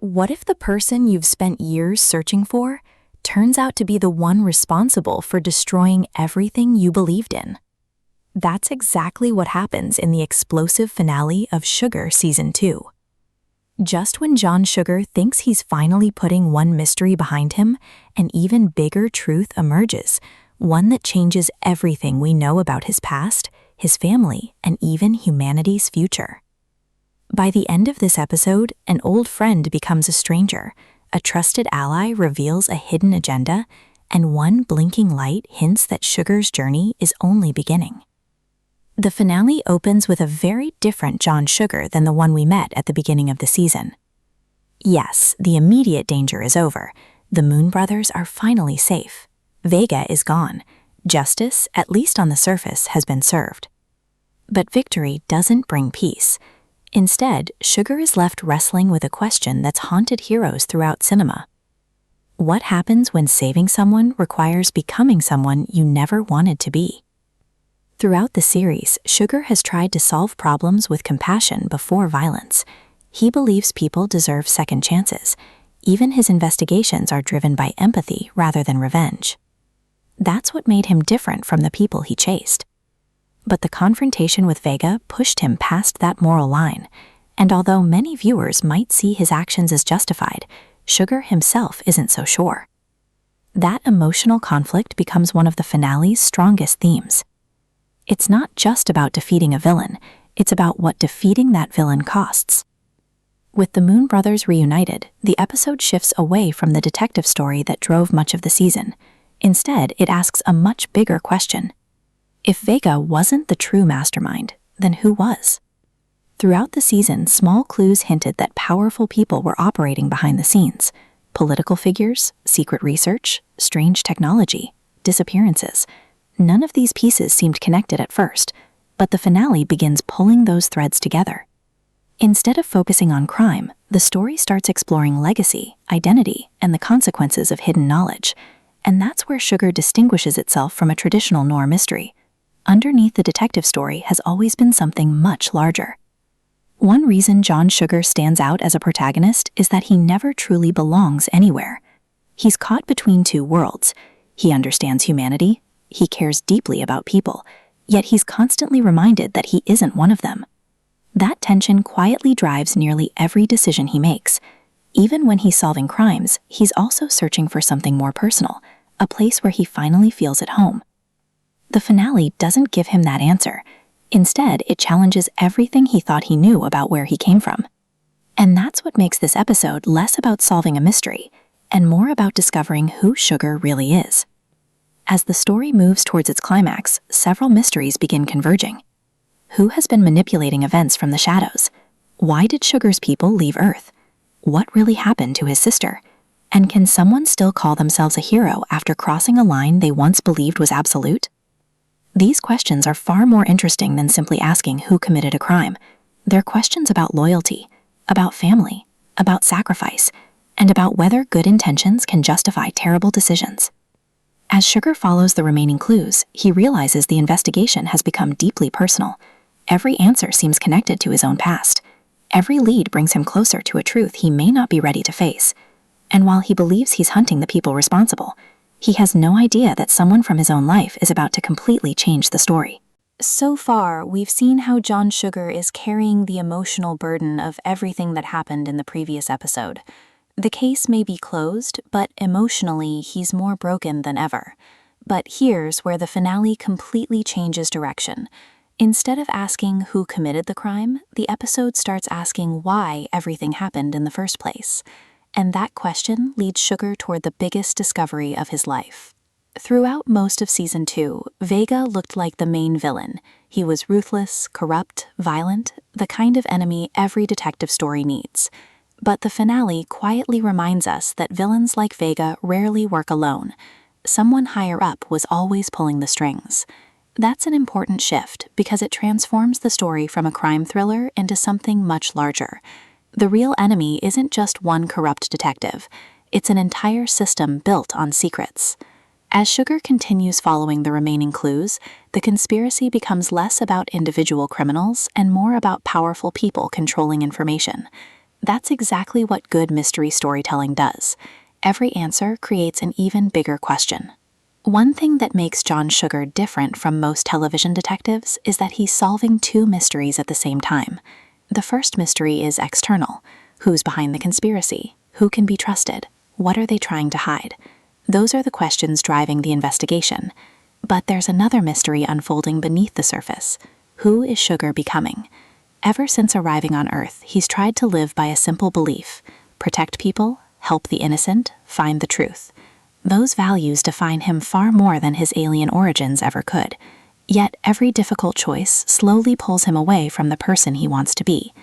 What if the person you've spent years searching for turns out to be the one responsible for destroying everything you believed in? That's exactly what happens in the explosive finale of Sugar Season 2. Just when John Sugar thinks he's finally putting one mystery behind him, an even bigger truth emerges, one that changes everything we know about his past, his family, and even humanity's future. By the end of this episode, an old friend becomes a stranger, a trusted ally reveals a hidden agenda, and one blinking light hints that Sugar's journey is only beginning. The finale opens with a very different John Sugar than the one we met at the beginning of the season. Yes, the immediate danger is over. The Moon Brothers are finally safe. Vega is gone. Justice, at least on the surface, has been served. But victory doesn't bring peace. Instead, Sugar is left wrestling with a question that's haunted heroes throughout cinema. What happens when saving someone requires becoming someone you never wanted to be? Throughout the series, Sugar has tried to solve problems with compassion before violence. He believes people deserve second chances. Even his investigations are driven by empathy rather than revenge. That's what made him different from the people he chased. But the confrontation with Vega pushed him past that moral line, and although many viewers might see his actions as justified, Sugar himself isn't so sure. That emotional conflict becomes one of the finale's strongest themes. It's not just about defeating a villain, it's about what defeating that villain costs. With the Moon Brothers reunited, the episode shifts away from the detective story that drove much of the season. Instead, it asks a much bigger question. If Vega wasn't the true mastermind, then who was? Throughout the season, small clues hinted that powerful people were operating behind the scenes. Political figures, secret research, strange technology, disappearances. None of these pieces seemed connected at first, but the finale begins pulling those threads together. Instead of focusing on crime, the story starts exploring legacy, identity, and the consequences of hidden knowledge. And that's where Sugar distinguishes itself from a traditional noir mystery. Underneath the detective story has always been something much larger. One reason John Sugar stands out as a protagonist is that he never truly belongs anywhere. He's caught between two worlds. He understands humanity, he cares deeply about people, yet he's constantly reminded that he isn't one of them. That tension quietly drives nearly every decision he makes. Even when he's solving crimes, he's also searching for something more personal, a place where he finally feels at home. The finale doesn't give him that answer. Instead, it challenges everything he thought he knew about where he came from. And that's what makes this episode less about solving a mystery and more about discovering who Sugar really is. As the story moves towards its climax, several mysteries begin converging. Who has been manipulating events from the shadows? Why did Sugar's people leave Earth? What really happened to his sister? And can someone still call themselves a hero after crossing a line they once believed was absolute? These questions are far more interesting than simply asking who committed a crime. They're questions about loyalty, about family, about sacrifice, and about whether good intentions can justify terrible decisions. As Sugar follows the remaining clues, he realizes the investigation has become deeply personal. Every answer seems connected to his own past. Every lead brings him closer to a truth he may not be ready to face. And while he believes he's hunting the people responsible, he has no idea that someone from his own life is about to completely change the story. So far, we've seen how John Sugar is carrying the emotional burden of everything that happened in the previous episode. The case may be closed, but emotionally, he's more broken than ever. But here's where the finale completely changes direction. Instead of asking who committed the crime, the episode starts asking why everything happened in the first place. And that question leads Sugar toward the biggest discovery of his life. Throughout most of Season 2, Vega looked like the main villain. He was ruthless, corrupt, violent, the kind of enemy every detective story needs. But the finale quietly reminds us that villains like Vega rarely work alone. Someone higher up was always pulling the strings. That's an important shift because it transforms the story from a crime thriller into something much larger. The real enemy isn't just one corrupt detective. It's an entire system built on secrets. As Sugar continues following the remaining clues, the conspiracy becomes less about individual criminals and more about powerful people controlling information. That's exactly what good mystery storytelling does. Every answer creates an even bigger question. One thing that makes John Sugar different from most television detectives is that he's solving two mysteries at the same time. The first mystery is external. Who's behind the conspiracy? Who can be trusted? What are they trying to hide? Those are the questions driving the investigation. But there's another mystery unfolding beneath the surface. Who is Sugar becoming? Ever since arriving on Earth, he's tried to live by a simple belief: protect people, help the innocent, find the truth. Those values define him far more than his alien origins ever could. Yet every difficult choice slowly pulls him away from the person he wants to be.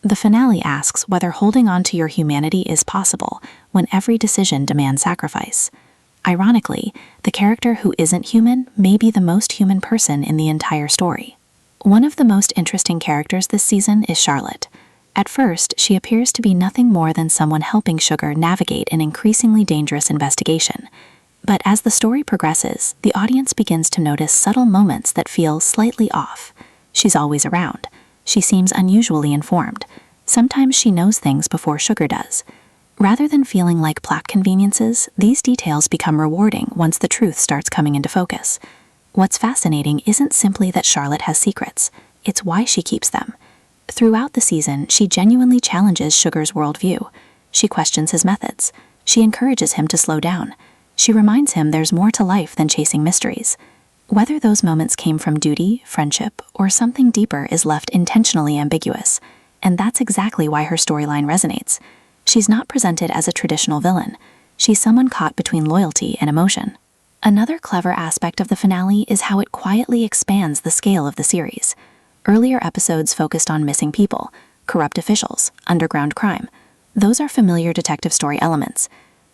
The finale asks whether holding on to your humanity is possible when every decision demands sacrifice. Ironically, the character who isn't human may be the most human person in the entire story. One of the most interesting characters this season is Charlotte. At first, she appears to be nothing more than someone helping Sugar navigate an increasingly dangerous investigation. But as the story progresses, the audience begins to notice subtle moments that feel slightly off. She's always around. She seems unusually informed. Sometimes she knows things before Sugar does. Rather than feeling like plot conveniences, these details become rewarding once the truth starts coming into focus. What's fascinating isn't simply that Charlotte has secrets, it's why she keeps them. Throughout the season, she genuinely challenges Sugar's worldview. She questions his methods. She encourages him to slow down. She reminds him there's more to life than chasing mysteries. Whether those moments came from duty, friendship, or something deeper is left intentionally ambiguous. And that's exactly why her storyline resonates. She's not presented as a traditional villain. She's someone caught between loyalty and emotion. Another clever aspect of the finale is how it quietly expands the scale of the series. Earlier episodes focused on missing people, corrupt officials, underground crime. Those are familiar detective story elements.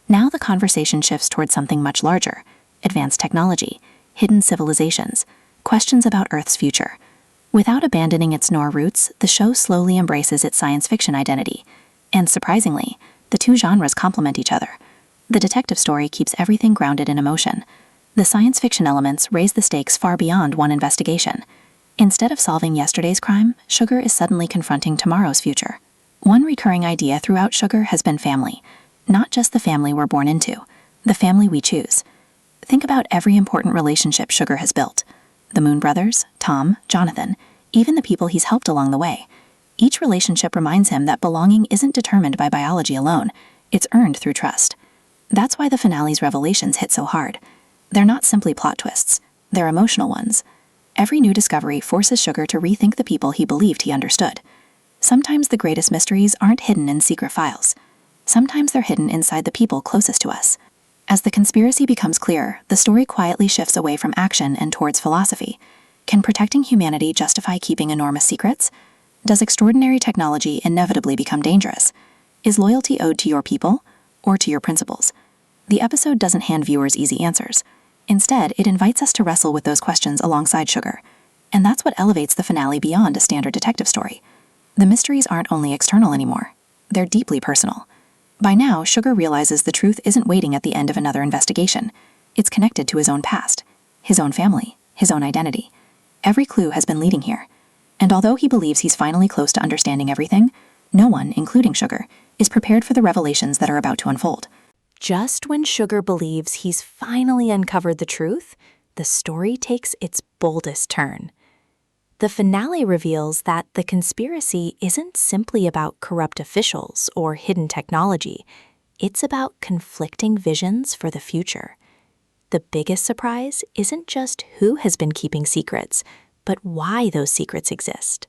Now the conversation shifts towards something much larger: advanced technology, hidden civilizations, questions about Earth's future. Without abandoning its noir roots, the show slowly embraces its science fiction identity. And surprisingly, the two genres complement each other. The detective story keeps everything grounded in emotion. The science fiction elements raise the stakes far beyond one investigation. Instead of solving yesterday's crime, Sugar is suddenly confronting tomorrow's future. One recurring idea throughout Sugar has been family. Not just the family we're born into, the family we choose. Think about every important relationship Sugar has built. The Moon Brothers, Tom, Jonathan, even the people he's helped along the way. Each relationship reminds him that belonging isn't determined by biology alone. It's earned through trust. That's why the finale's revelations hit so hard. They're not simply plot twists. They're emotional ones. Every new discovery forces Sugar to rethink the people he believed he understood. Sometimes the greatest mysteries aren't hidden in secret files. Sometimes they're hidden inside the people closest to us. As the conspiracy becomes clearer, the story quietly shifts away from action and towards philosophy. Can protecting humanity justify keeping enormous secrets? Does extraordinary technology inevitably become dangerous? Is loyalty owed to your people or to your principles? The episode doesn't hand viewers easy answers. Instead, it invites us to wrestle with those questions alongside Sugar. And that's what elevates the finale beyond a standard detective story. The mysteries aren't only external anymore. They're deeply personal. By now, Sugar realizes the truth isn't waiting at the end of another investigation. It's connected to his own past, his own family, his own identity. Every clue has been leading here. And although he believes he's finally close to understanding everything, no one, including Sugar, is prepared for the revelations that are about to unfold. Just when Sugar believes he's finally uncovered the truth, the story takes its boldest turn. The finale reveals that the conspiracy isn't simply about corrupt officials or hidden technology. It's about conflicting visions for the future. The biggest surprise isn't just who has been keeping secrets, but why those secrets exist.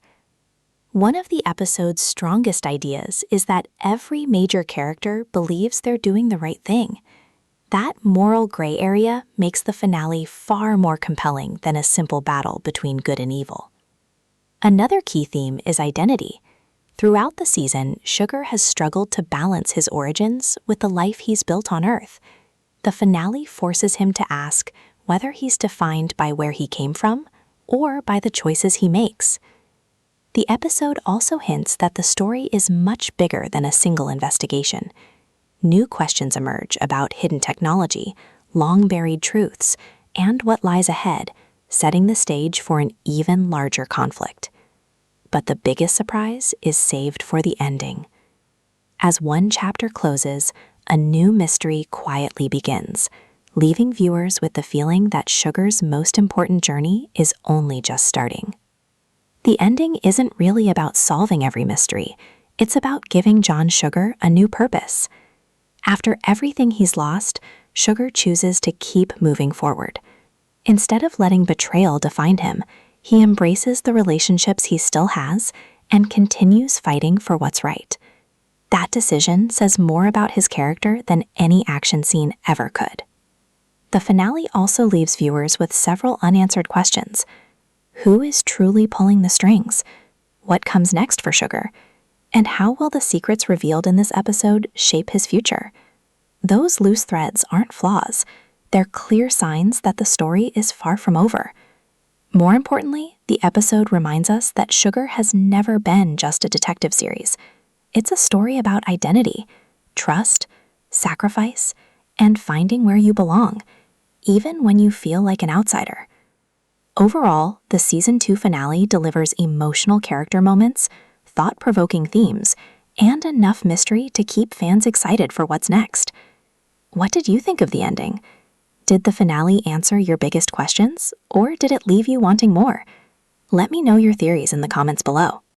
One of the episode's strongest ideas is that every major character believes they're doing the right thing. That moral gray area makes the finale far more compelling than a simple battle between good and evil. Another key theme is identity. Throughout the season, Sugar has struggled to balance his origins with the life he's built on Earth. The finale forces him to ask whether he's defined by where he came from or by the choices he makes. The episode also hints that the story is much bigger than a single investigation. New questions emerge about hidden technology, long-buried truths, and what lies ahead, setting the stage for an even larger conflict. But the biggest surprise is saved for the ending. As one chapter closes, a new mystery quietly begins, leaving viewers with the feeling that Sugar's most important journey is only just starting. The ending isn't really about solving every mystery, it's about giving John Sugar a new purpose. After everything he's lost, Sugar chooses to keep moving forward. Instead of letting betrayal define him, he embraces the relationships he still has and continues fighting for what's right. That decision says more about his character than any action scene ever could. The finale also leaves viewers with several unanswered questions. Who is truly pulling the strings? What comes next for Sugar? And how will the secrets revealed in this episode shape his future? Those loose threads aren't flaws. They're clear signs that the story is far from over. More importantly, the episode reminds us that Sugar has never been just a detective series. It's a story about identity, trust, sacrifice, and finding where you belong, even when you feel like an outsider. Overall, the Season 2 finale delivers emotional character moments, thought-provoking themes, and enough mystery to keep fans excited for what's next. What did you think of the ending? Did the finale answer your biggest questions, or did it leave you wanting more? Let me know your theories in the comments below.